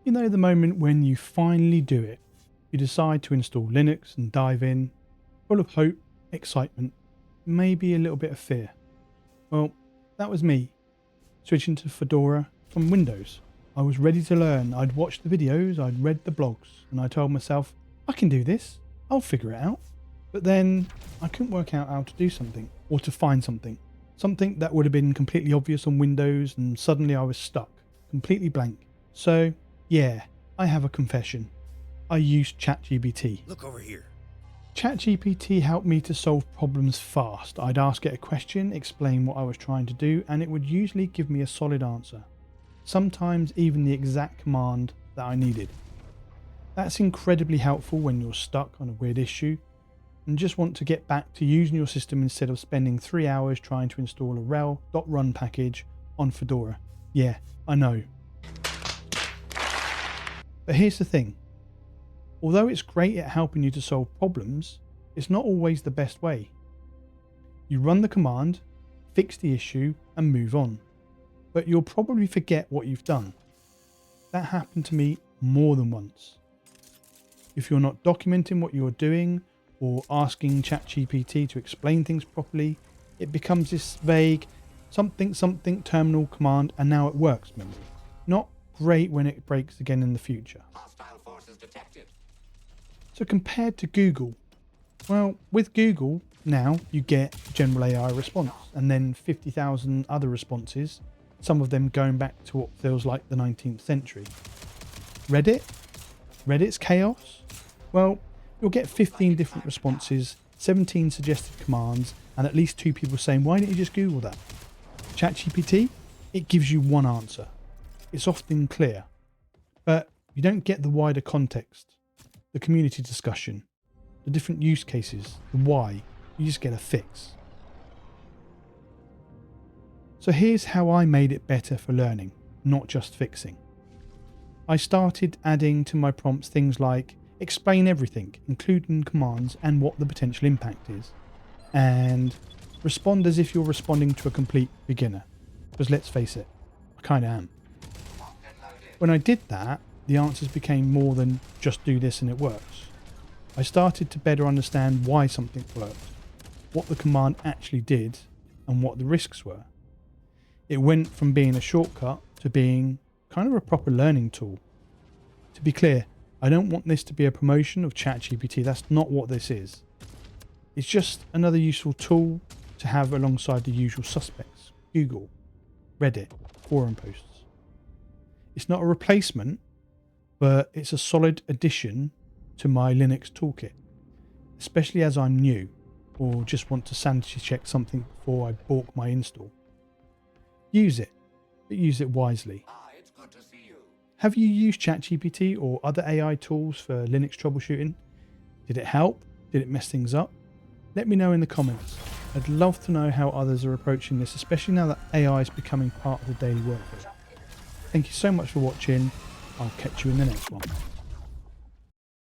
You know the moment when you finally do it. You decide to install Linux and dive in, full of hope, excitement, maybe a little bit of fear. Well, that was me, switching to Fedora from Windows. I was ready to learn. I'd watched the videos, I'd read the blogs, and I told myself, I can do this, I'll figure it out. But then I couldn't work out how to do something, or to find something. Something that would have been completely obvious on Windows, and suddenly I was stuck, completely blank. So, yeah, I have a confession. I used ChatGPT. Look over here. ChatGPT helped me to solve problems fast. I'd ask it a question, explain what I was trying to do, and it would usually give me a solid answer. Sometimes even the exact command that I needed. That's incredibly helpful when you're stuck on a weird issue and just want to get back to using your system instead of spending 3 hours trying to install a rel.run package on Fedora. Yeah, I know. But here's the thing. Although it's great at helping you to solve problems, it's not always the best way. You run the command, fix the issue, and move on. But you'll probably forget what you've done. That happened to me more than once. If you're not documenting what you're doing or asking ChatGPT to explain things properly, it becomes this vague something something terminal command and now it works memory. Not great when it breaks again in the future. Hostile forces detected. So compared to Google, well, with Google now you get general AI response and then 50,000 other responses, some of them going back to what feels like the 19th century. Reddit's chaos? Well, you'll get 15 different responses, 17 suggested commands, and at least 2 people saying, why didn't you just Google that? ChatGPT, it gives you one answer. It's often clear, but you don't get the wider context, the community discussion, the different use cases, the why. You just get a fix. So here's how I made it better for learning, not just fixing. I started adding to my prompts things like explain everything, including commands and what the potential impact is, and respond as if you're responding to a complete beginner, because let's face it, I kind of am. When I did that, the answers became more than just do this and it works. I started to better understand why something worked, what the command actually did, and what the risks were. It went from being a shortcut to being kind of a proper learning tool. To be clear, I don't want this to be a promotion of ChatGPT. That's not what this is. It's just another useful tool to have alongside the usual suspects. Google, Reddit, forum posts. It's not a replacement, but it's a solid addition to my Linux toolkit, especially as I'm new or just want to sanity check something before I balk my install. Use it, but use it wisely. It's good to see you. Have you used ChatGPT or other AI tools for Linux troubleshooting? Did it help? Did it mess things up? Let me know in the comments. I'd love to know how others are approaching this, especially now that AI is becoming part of the daily workflow. Thank you so much for watching. I'll catch you in the next one.